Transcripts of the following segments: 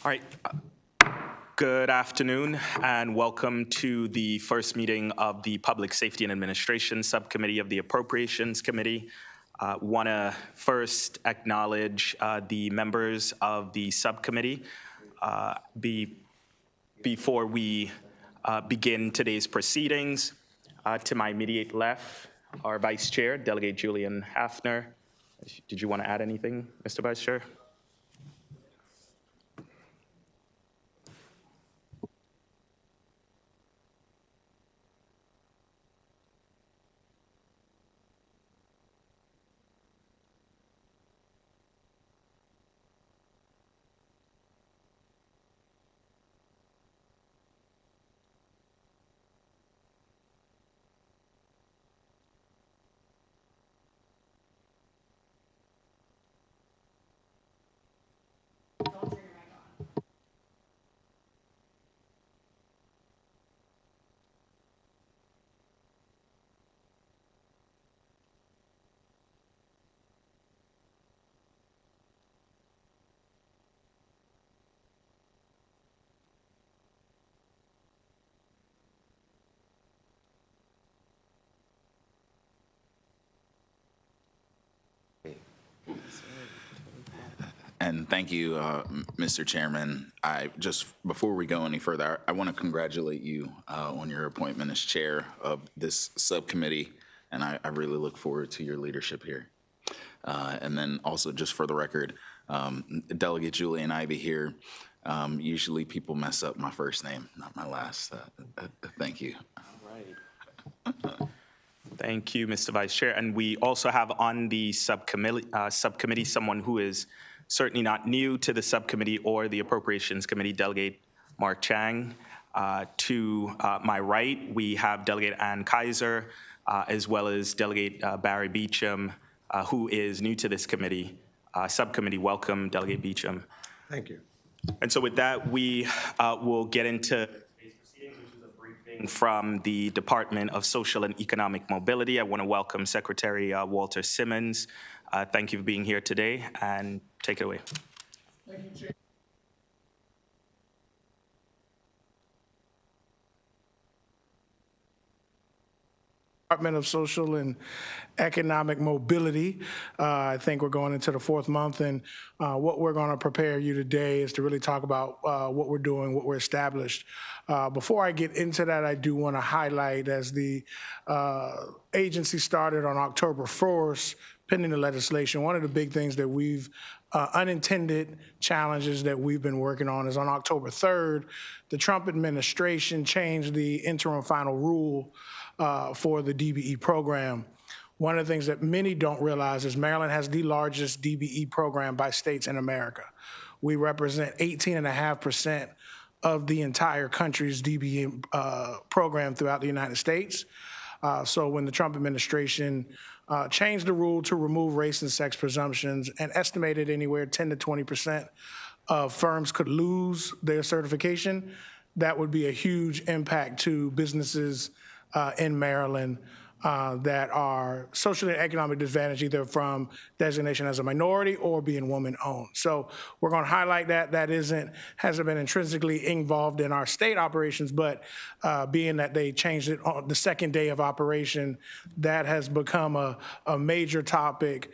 All right. Good afternoon and welcome to the first meeting of the Public Safety and Administration Subcommittee of the Appropriations Committee. Want to first acknowledge the members of the subcommittee before we begin today's proceedings. To my immediate left, our Vice Chair, Delegate Julian Hafner. Did you want to add anything, Mr. Vice Chair? And thank you, Mr. Chairman. Before we go any further, I want to congratulate you on your appointment as chair of this subcommittee, and I really look forward to your leadership here. And then also, just for the record, Delegate Julian Ivey here. Usually people mess up my first name, not my last. Thank you. All right. Thank you, Mr. Vice Chair. And we also have on the subcommittee someone who is certainly not new to the subcommittee or the Appropriations Committee, Delegate Mark Chang. To my right, we have Delegate Ann Kaiser, as well as Delegate Barry Beecham, who is new to this committee, subcommittee. Welcome, Delegate Beecham. Thank you. And so with that, we will get into today's proceedings, which is a briefing from the Department of Social and Economic Mobility. I want to welcome Secretary Walter Simmons. Thank you for being here today, and take it away. Thank you, Chair. Department of Social and Economic Mobility. I think we're going into the fourth month, and what we're going to prepare you today is to really talk about what we're doing, what we're established. Before I get into that, I do want to highlight, as the agency started on October 1st, pending the legislation, one of the big things that we've unintended challenges that we've been working on is on October 3rd, the Trump administration changed the interim final rule for the DBE program. One of the things that many don't realize is Maryland has the largest DBE program by states in America. We represent 18.5% of the entire country's DBE program throughout the United States. So when the Trump administration changed the rule to remove race and sex presumptions and estimated anywhere 10 to 20% of firms could lose their certification, that would be a huge impact to businesses in Maryland that are socially and economically disadvantaged, either from designation as a minority or being woman-owned. So we're going to highlight that. That hasn't been intrinsically involved in our state operations, but being that they changed it on the second day of operation, that has become a major topic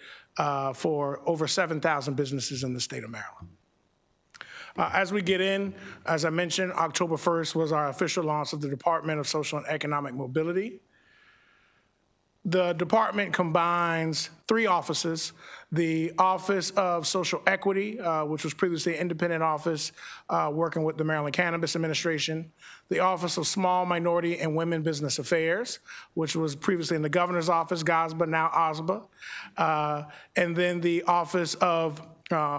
for over 7,000 businesses in the state of Maryland. As we get in, as I mentioned, October 1st was our official launch of the Department of Social and Economic Mobility. The department combines three offices: the Office of Social Equity, which was previously an independent office working with the Maryland Cannabis Administration; the Office of Small, Minority, and Women Business Affairs, which was previously in the Governor's Office, GOSBA, now OSBA; and then the Office of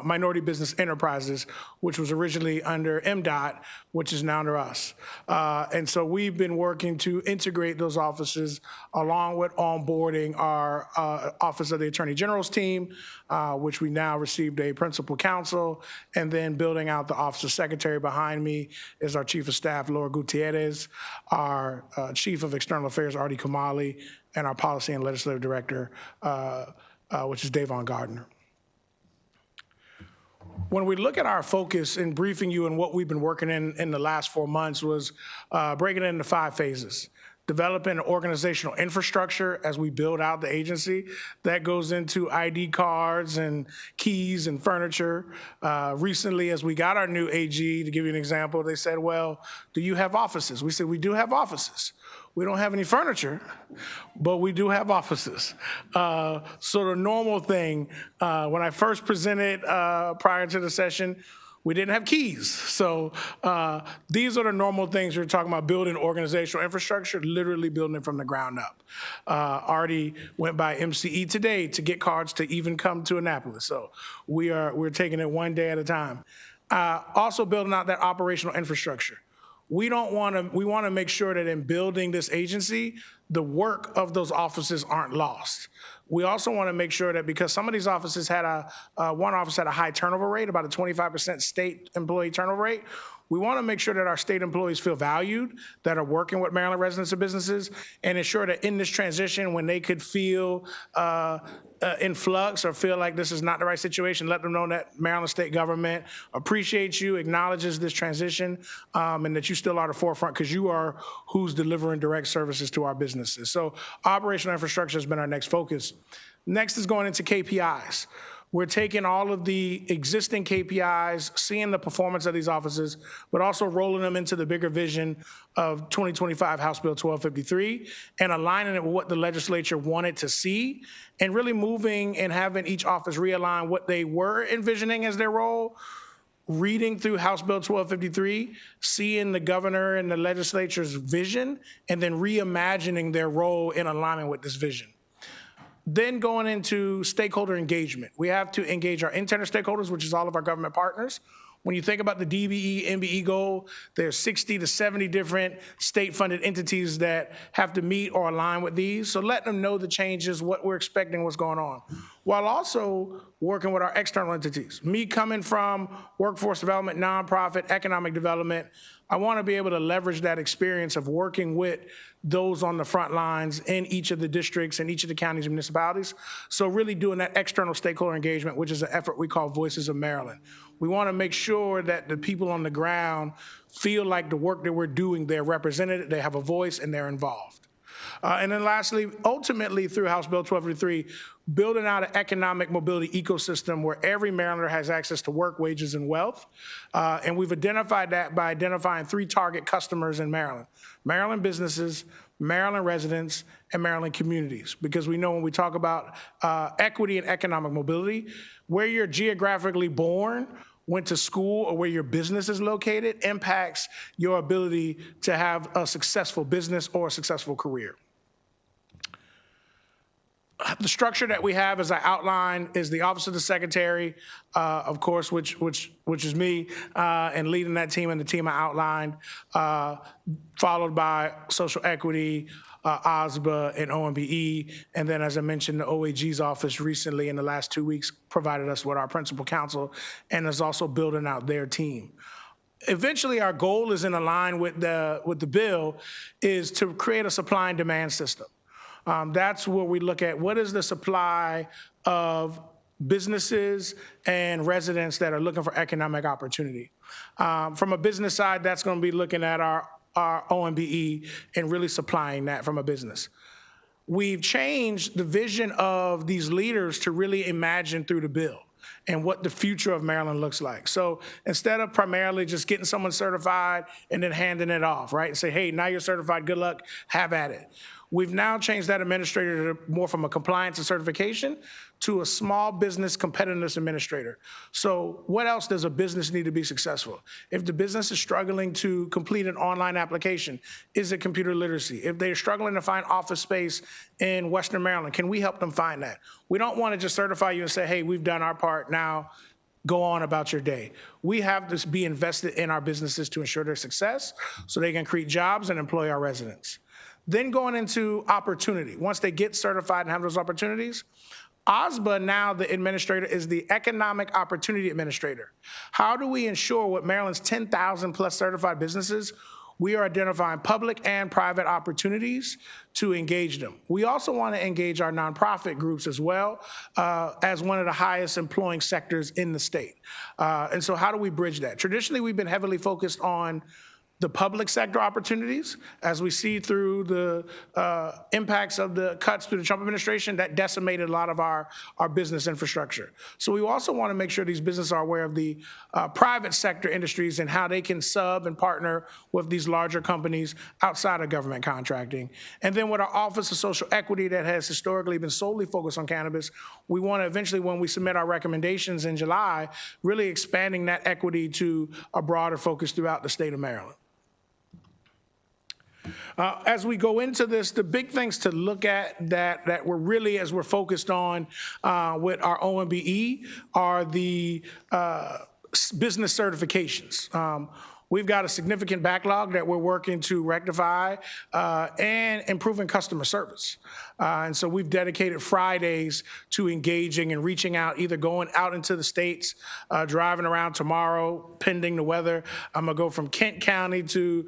Minority Business Enterprises, which was originally under MDOT, which is now under us. And so we've been working to integrate those offices along with onboarding our Office of the Attorney General's team, which we now received a principal counsel, and then building out the Office of Secretary. Behind me is our Chief of Staff, Laura Gutierrez, our Chief of External Affairs, Artie Kamali, and our Policy and Legislative Director, which is Davon Gardner. when we look at our focus in briefing you and what we've been working in the last 4 months was breaking it into 5 phases. Developing an organizational infrastructure as we build out the agency. That goes into ID cards and keys and furniture. Recently, as we got our new AG, to give you an example, they said, well, do you have offices? We said, we do have offices. We don't have any furniture, but we do have offices. So the normal thing, when I first presented prior to the session, we didn't have keys. So these are the normal things you're talking about, building organizational infrastructure, literally building it from the ground up. Already went by MCE today to get cards to even come to Annapolis. So we're taking it one day at a time. Also building out that operational infrastructure. We want to make sure that in building this agency, the work of those offices aren't lost. We also want to make sure that because some of these offices had one office had a high turnover rate, about a 25% state employee turnover rate. We want to make sure that our state employees feel valued, that are working with Maryland residents and businesses, and ensure that in this transition, when they could feel in flux or feel like this is not the right situation, let them know that Maryland state government appreciates you, acknowledges this transition, and that you still are the forefront because you are who's delivering direct services to our businesses. So operational infrastructure has been our next focus. Next is going into KPIs. We're taking all of the existing KPIs, seeing the performance of these offices, but also rolling them into the bigger vision of 2025 House Bill 1253 and aligning it with what the legislature wanted to see and really moving and having each office realign what they were envisioning as their role, reading through House Bill 1253, seeing the governor and the legislature's vision, and then reimagining their role in alignment with this vision. Then going into stakeholder engagement. We have to engage our internal stakeholders, which is all of our government partners. When you think about the DBE, MBE goal, there's 60 to 70 different state-funded entities that have to meet or align with these. So let them know the changes, what we're expecting, what's going on, while also working with our external entities. Me coming from workforce development, nonprofit, economic development, I want to be able to leverage that experience of working with those on the front lines in each of the districts and each of the counties and municipalities. So really doing that external stakeholder engagement, which is an effort we call Voices of Maryland. We want to make sure that the people on the ground feel like the work that we're doing, they're represented, they have a voice, and they're involved. And then lastly, ultimately through House Bill 1253, building out an economic mobility ecosystem where every Marylander has access to work, wages, and wealth. And we've identified that by identifying 3 target customers in Maryland: Maryland businesses, Maryland residents, and Maryland communities. Because we know when we talk about equity and economic mobility, where you're geographically born, went to school, or where your business is located impacts your ability to have a successful business or a successful career. The structure that we have, as I outlined, is the Office of the Secretary, of course, which is me, and leading that team and the team I outlined, followed by Social Equity, OSBA, and OMBE. And then, as I mentioned, the OAG's office recently in the last 2 weeks provided us with our principal counsel and is also building out their team. Eventually, our goal is in line with the bill is to create a supply and demand system. That's where we look at what is the supply of businesses and residents that are looking for economic opportunity. From a business side, that's going to be looking at our OMBE and really supplying that from a business. We've changed the vision of these leaders to really imagine through the bill and what the future of Maryland looks like. So instead of primarily just getting someone certified and then handing it off, right, and say, hey, now you're certified, good luck, have at it. We've now changed that administrator to more from a compliance and certification to a small business competitiveness administrator. So what else does a business need to be successful? If the business is struggling to complete an online application, is it computer literacy? If they're struggling to find office space in Western Maryland, can we help them find that? We don't want to just certify you and say, hey, we've done our part, now go on about your day. We have to be invested in our businesses to ensure their success so they can create jobs and employ our residents. Then going into opportunity. Once they get certified and have those opportunities, OSBA now, the administrator, is the Economic Opportunity Administrator. How do we ensure with Maryland's 10,000 plus certified businesses, we are identifying public and private opportunities to engage them. We also want to engage our nonprofit groups as well as one of the highest employing sectors in the state. And so how do we bridge that? Traditionally, we've been heavily focused on the public sector opportunities. As we see through the impacts of the cuts through the Trump administration, that decimated a lot of our business infrastructure. So we also want to make sure these businesses are aware of the private sector industries and how they can sub and partner with these larger companies outside of government contracting. And then with our Office of Social Equity that has historically been solely focused on cannabis, we want to eventually, when we submit our recommendations in July, really expanding that equity to a broader focus throughout the state of Maryland. As we go into this, the big things to look at that we're really, as we're focused on with our OMBE, are the business certifications. We've got a significant backlog that we're working to rectify and improving customer service. And so we've dedicated Fridays to engaging and reaching out, either going out into the states, driving around tomorrow, pending the weather. I'm gonna go from Kent County to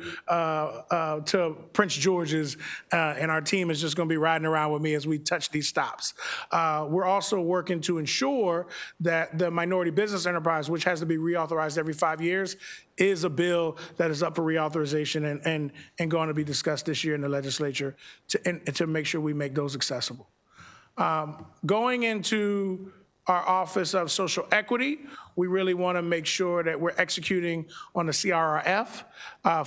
Prince George's, and our team is just gonna be riding around with me as we touch these stops. We're also working to ensure that the minority business enterprise, which has to be reauthorized every 5 years, is a bill that is up for reauthorization and going to be discussed this year in the legislature to make sure we make those accessible. Going into our Office of Social Equity, we really want to make sure that we're executing on the CRRF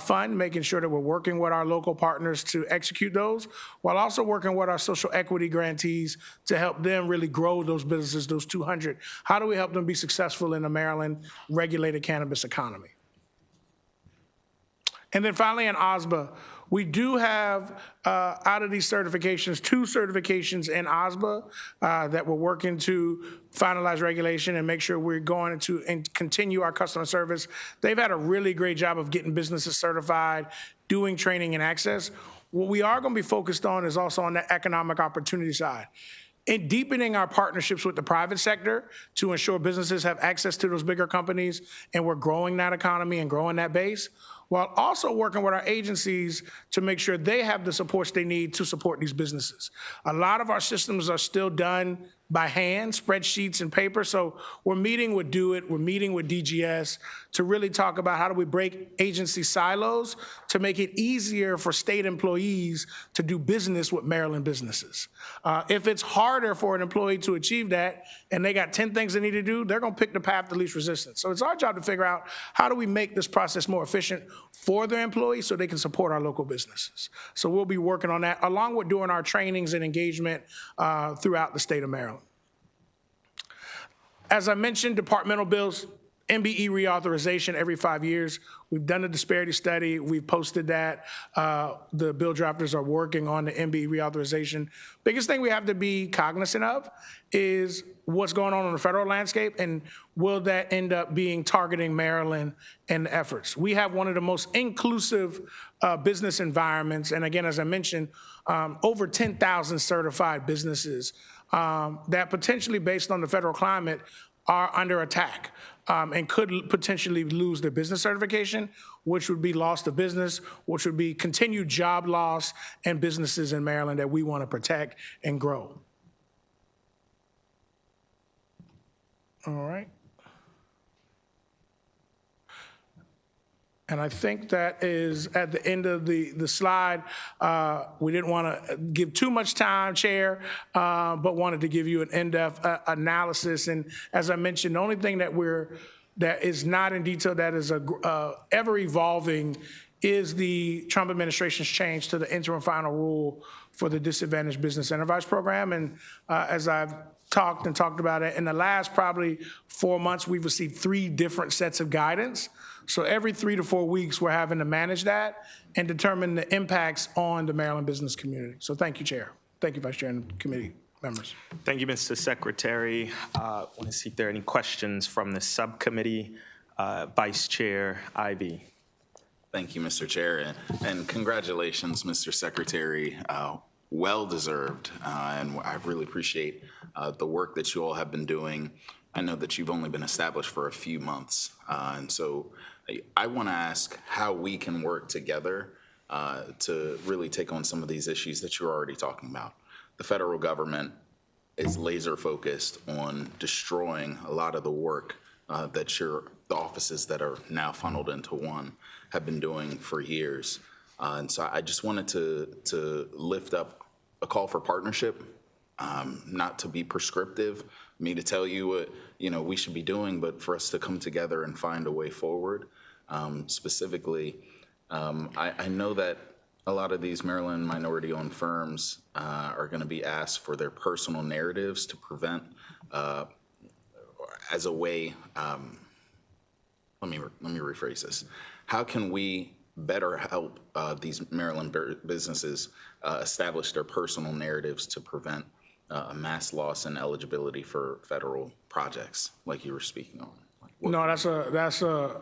fund, making sure that we're working with our local partners to execute those, while also working with our social equity grantees to help them really grow those businesses, those 200. How do we help them be successful in the Maryland regulated cannabis economy? And then finally, in OSBA, we do have, out of these certifications, 2 certifications in OSBA that we're working to finalize regulation and make sure we're going to continue our customer service. They've had a really great job of getting businesses certified, doing training and access. What we are going to be focused on is also on the economic opportunity side. In deepening our partnerships with the private sector to ensure businesses have access to those bigger companies, and we're growing that economy and growing that base, while also working with our agencies to make sure they have the supports they need to support these businesses. A lot of our systems are still done by hand, spreadsheets and paper, so we're meeting with DoIT, we're meeting with DGS to really talk about how do we break agency silos to make it easier for state employees to do business with Maryland businesses. If it's harder for an employee to achieve that and they got 10 things they need to do, they're gonna pick the path of least resistance. So it's our job to figure out how do we make this process more efficient for their employees so they can support our local businesses. So we'll be working on that along with doing our trainings and engagement throughout the state of Maryland. As I mentioned, departmental bills, MBE reauthorization every 5 years. We've done a disparity study. We've posted that. The bill drafters are working on the MBE reauthorization. Biggest thing we have to be cognizant of is what's going on the federal landscape, and will that end up being targeting Maryland and the efforts. We have one of the most inclusive business environments, and again, as I mentioned, over 10,000 certified businesses that potentially, based on the federal climate, are under attack and could potentially lose their business certification, which would be loss of business, which would be continued job loss and businesses in Maryland that we want to protect and grow. All right. And I think that is at the end of the slide. We didn't want to give too much time, Chair, but wanted to give you an in-depth analysis. And as I mentioned, the only thing that is not in detail, that is ever evolving, is the Trump administration's change to the interim final rule for the Disadvantaged Business Enterprise Program. And as I've talked about it, in the last probably 4 months, we've received 3 different sets of guidance. So every 3 to 4 weeks, we're having to manage that and determine the impacts on the Maryland business community. So thank you, Chair. Thank you, Vice Chair and committee members. Thank you, Mr. Secretary. I want to see if there are any questions from the subcommittee. Vice Chair Ivey. Thank you, Mr. Chair, and congratulations, Mr. Secretary. Well deserved, and I really appreciate the work that you all have been doing I know that you've only been established for a few months. And so I want to ask how we can work together to really take on some of these issues that you're already talking about. The federal government is laser focused on destroying a lot of the work that the offices that are now funneled into one have been doing for years. And so I just wanted to lift up a call for partnership, not to be prescriptive, me to tell you what we should be doing, but for us to come together and find a way forward. Specifically, I know that a lot of these Maryland minority-owned firms are going to be asked for their personal narratives to prevent, as a way. Let me rephrase this. How can we better help these Maryland businesses establish their personal narratives to prevent mass loss and eligibility for federal projects, like you were speaking on? No, that's a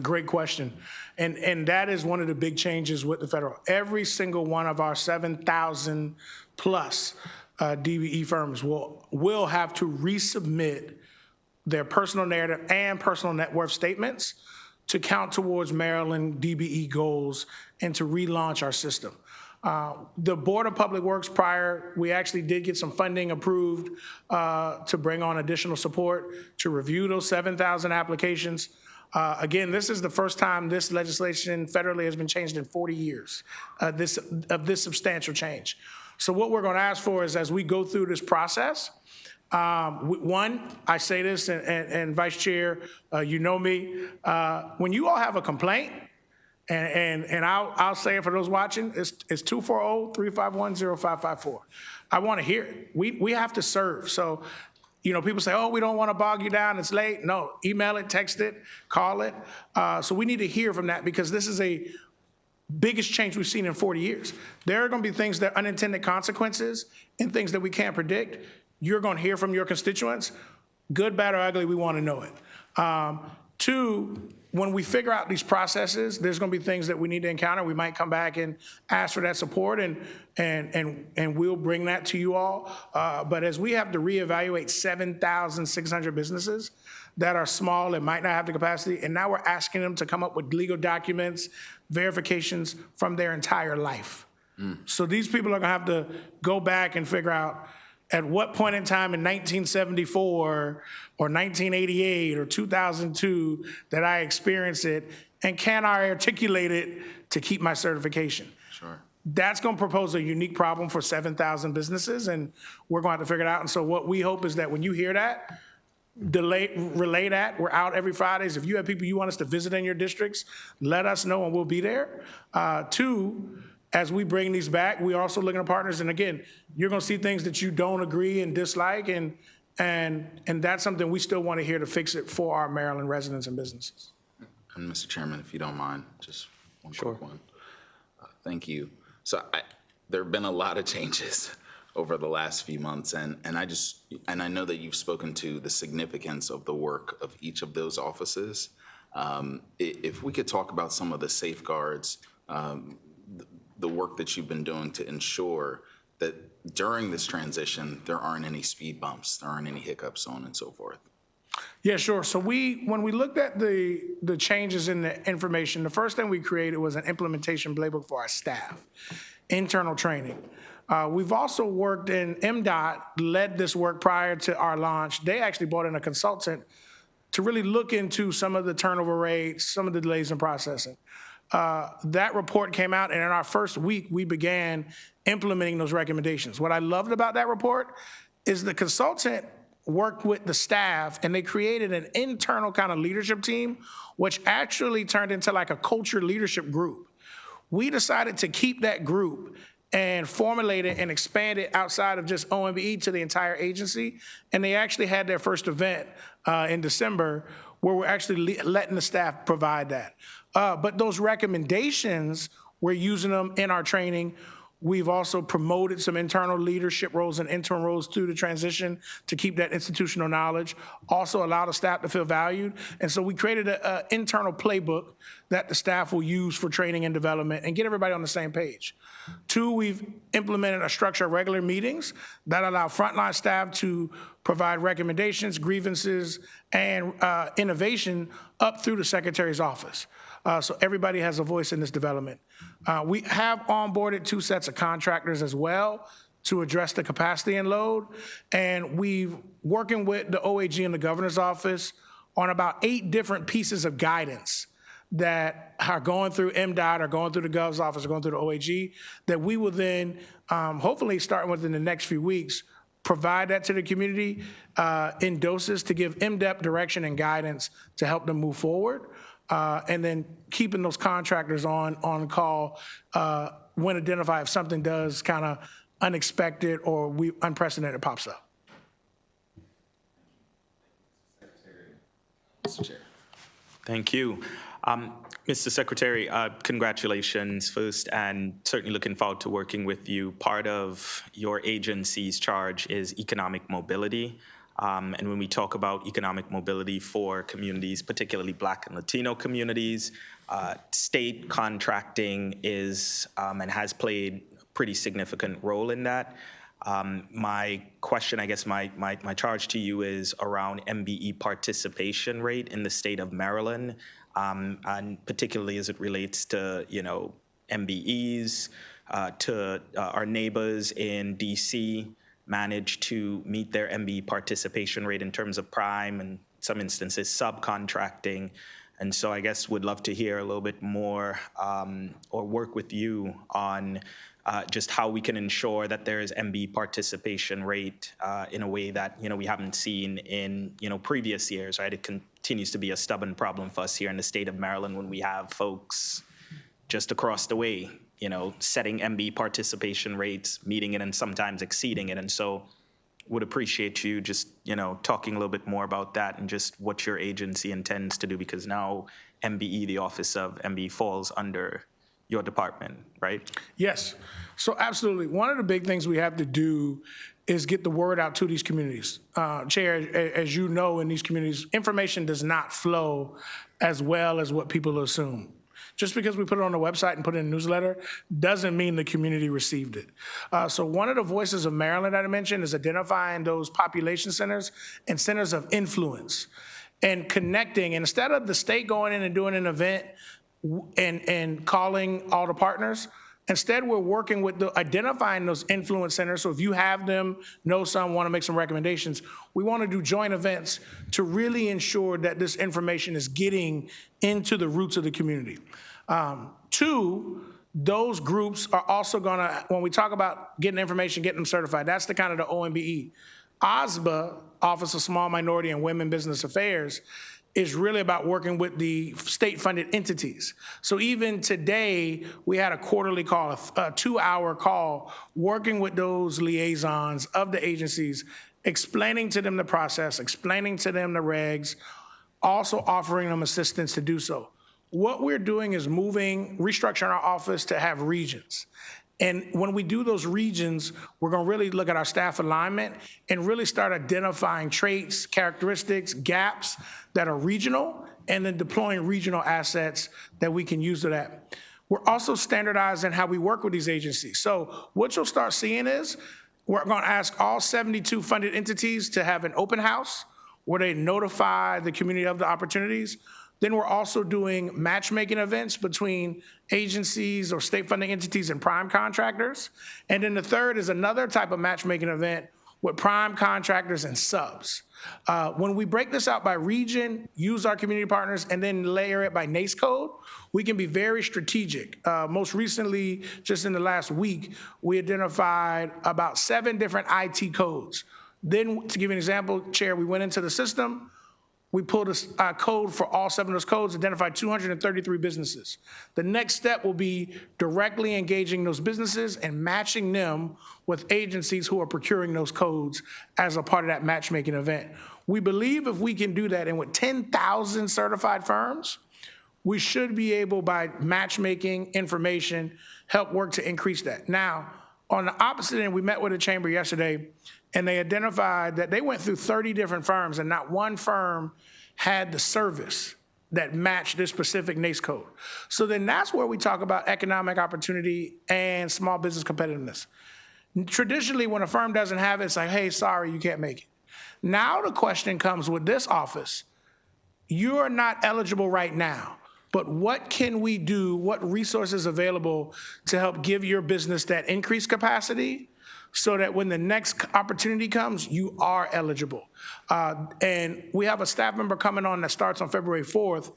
great question, and that is one of the big changes with the federal. Every single one of our 7,000 plus DBE firms will have to resubmit their personal narrative and personal net worth statements to count towards Maryland DBE goals and to relaunch our system. The Board of Public Works we actually did get some funding approved to bring on additional support to review those 7,000 applications. Again, this is the first time this legislation federally has been changed in 40 years, of this substantial change. So what we're going to ask for is, as we go through this process, one, I say this, and Vice Chair, you know me, when you all have a complaint, and I'll say it for those watching, it's 240-351-0554. I want to hear it. We have to serve. So, people say, oh, we don't want to bog you down, it's late. No, email it, text it, call it. So we need to hear from that, because this is a biggest change we've seen in 40 years. There are going to be things that unintended consequences and things that we can't predict. You're going to hear from your constituents. Good, bad, or ugly, we want to know it. Two, when we figure out these processes, there's going to be things that we need to encounter. We might come back and ask for that support, and we'll bring that to you all. But as we have to reevaluate 7,600 businesses that are small and might not have the capacity, and now we're asking them to come up with legal documents, verifications from their entire life. So these people are going to have to go back and figure out, at what point in time in 1974 or 1988 or 2002 that I experienced it, and can I articulate it to keep my certification? Sure. That's going to propose a unique problem for 7,000 businesses, and we're going to have to figure it out. And so what we hope is that when you hear that, relay that. We're out every Fridays. If you have people you want us to visit in your districts, let us know and we'll be there. Two, as we bring these back, we're also looking at partners. And again, you're going to see things that you don't agree and dislike, and that's something we still want to hear to fix it for our Maryland residents and businesses. And Mr. Chairman, if you don't mind, just one quick one. Thank you. So there have been a lot of changes over the last few months, and I know that you've spoken to the significance of the work of each of those offices. If we could talk about some of the safeguards, the work that you've been doing to ensure that during this transition, there aren't any speed bumps, there aren't any hiccups, so on and so forth. Yeah, sure. So when we looked at the changes in the information, the first thing we created was an implementation playbook for our staff, internal training. We've also worked in, MDOT led this work prior to our launch. They actually brought in a consultant to really look into some of the turnover rates, some of the delays in processing. That report came out, and in our first week, we began implementing those recommendations. What I loved about that report is the consultant worked with the staff, and they created an internal kind of leadership team, which actually turned into like a culture leadership group. We decided to keep that group and formulate it and expand it outside of just OMBE to the entire agency. And they actually had their first event in December where we're actually letting the staff provide that. But those recommendations, we're using them in our training. We've also promoted some internal leadership roles and interim roles through the transition to keep that institutional knowledge, also allow the staff to feel valued. And so we created an internal playbook that the staff will use for training and development and get everybody on the same page. Two, we've implemented a structure of regular meetings that allow frontline staff to provide recommendations, grievances, and innovation up through the Secretary's office. So everybody has a voice in this development. We have onboarded 2 sets of contractors as well to address the capacity and load. And we've working with the OAG and the governor's office on about 8 different pieces of guidance that are going through MDOT or going through the Gov's office or going through the OAG that we will then, hopefully starting within the next few weeks, provide that to the community in doses to give in-depth direction and guidance to help them move forward. And then keeping those contractors on call when identified if something does kind of unexpected or unprecedented pops up. Mr. Chair. Thank you. Mr. Secretary, congratulations first, and certainly looking forward to working with you. Part of your agency's charge is economic mobility. And when we talk about economic mobility for communities, particularly Black and Latino communities, state contracting is and has played a pretty significant role in that. My question, I guess my charge to you is around MBE participation rate in the state of Maryland, and particularly as it relates to, MBEs, to our neighbors in DC managed to meet their MBE participation rate in terms of prime and some instances subcontracting. And so I guess would love to hear a little bit more or work with you on just how we can ensure that there is MBE participation rate in a way that, we haven't seen in, previous years, right? It continues to be a stubborn problem for us here in the state of Maryland when we have folks just across the way, setting MBE participation rates, meeting it and sometimes exceeding it. And so would appreciate you just, talking a little bit more about that and just what your agency intends to do, because now MBE, the Office of MBE, falls under your department, right? Yes. So absolutely. One of the big things we have to do is get the word out to these communities. Chair, as you know, in these communities, information does not flow as well as what people assume. Just because we put it on the website and put it in a newsletter doesn't mean the community received it. So one of the voices of Maryland that I mentioned is identifying those population centers and centers of influence and connecting. And instead of the state going in and doing an event and calling all the partners, instead we're working with identifying those influence centers. So if you have them, know some, want to make some recommendations, we want to do joint events to really ensure that this information is getting into the roots of the community. 2, those groups are also going to, when we talk about getting information, getting them certified, that's the kind of the OMBE. OSBA, Office of Small Minority and Women Business Affairs, is really about working with the state-funded entities. So even today, we had a quarterly call, a 2-hour call, working with those liaisons of the agencies, explaining to them the process, explaining to them the regs, also offering them assistance to do so. What we're doing is restructuring our office to have regions. And when we do those regions, we're going to really look at our staff alignment and really start identifying traits, characteristics, gaps that are regional, and then deploying regional assets that we can use to that. We're also standardizing how we work with these agencies. So what you'll start seeing is we're going to ask all 72 funded entities to have an open house where they notify the community of the opportunities. Then we're also doing matchmaking events between agencies or state funding entities and prime contractors. And then the third is another type of matchmaking event with prime contractors and subs. When we break this out by region, use our community partners, and then layer it by NAICE code, we can be very strategic. Most recently, just in the last week, we identified about 7 different IT codes. Then, to give you an example, Chair, we went into the system, we pulled a code for all 7 of those codes, identified 233 businesses. The next step will be directly engaging those businesses and matching them with agencies who are procuring those codes as a part of that matchmaking event. We believe if we can do that, and with 10,000 certified firms, we should be able, by matchmaking information, help work to increase that. Now, on the opposite end, we met with a chamber yesterday, and they identified that they went through 30 different firms, and not one firm had the service that matched this specific NAICE code. So then that's where we talk about economic opportunity and small business competitiveness. Traditionally, when a firm doesn't have it, it's like, hey, sorry, you can't make it. Now the question comes with this office. You're not eligible right now, but what can we do, what resources available to help give your business that increased capacity so that when the next opportunity comes, you are eligible? And we have a staff member coming on that starts on February 4th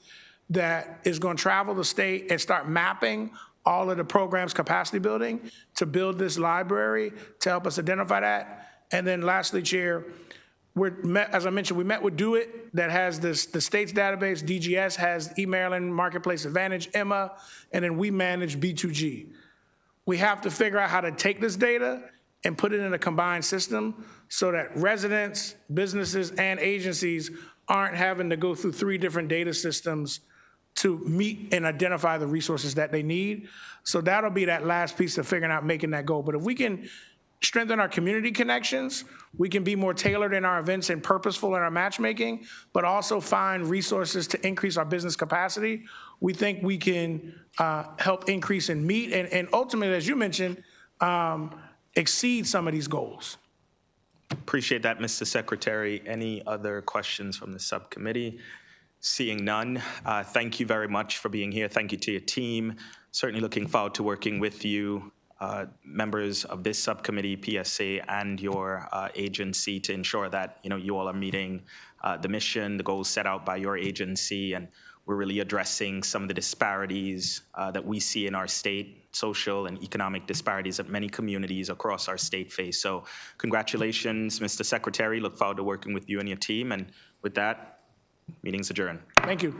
that is going to travel the state and start mapping all of the programs capacity building to build this library to help us identify that. And then lastly, Chair, as I mentioned, we met with Do It that has the state's database. DGS has eMaryland Marketplace Advantage, Emma, and then we manage B2G. We have to figure out how to take this data and put it in a combined system so that residents, businesses, and agencies aren't having to go through 3 different data systems to meet and identify the resources that they need. So that'll be that last piece of figuring out making that goal. But if we can strengthen our community connections, we can be more tailored in our events and purposeful in our matchmaking, but also find resources to increase our business capacity. We think we can help increase and meet and ultimately, as you mentioned, exceed some of these goals. Appreciate that, Mr. Secretary. Any other questions from the subcommittee? Seeing none, thank you very much for being here. Thank you to your team. Certainly looking forward to working with you, members of this subcommittee, PSA, and your agency to ensure that you all are meeting the mission, the goals set out by your agency, and we're really addressing some of the disparities that we see in our state, social and economic disparities that many communities across our state face. So congratulations, Mr. Secretary. Look forward to working with you and your team. And with that, meeting's adjourned. Thank you.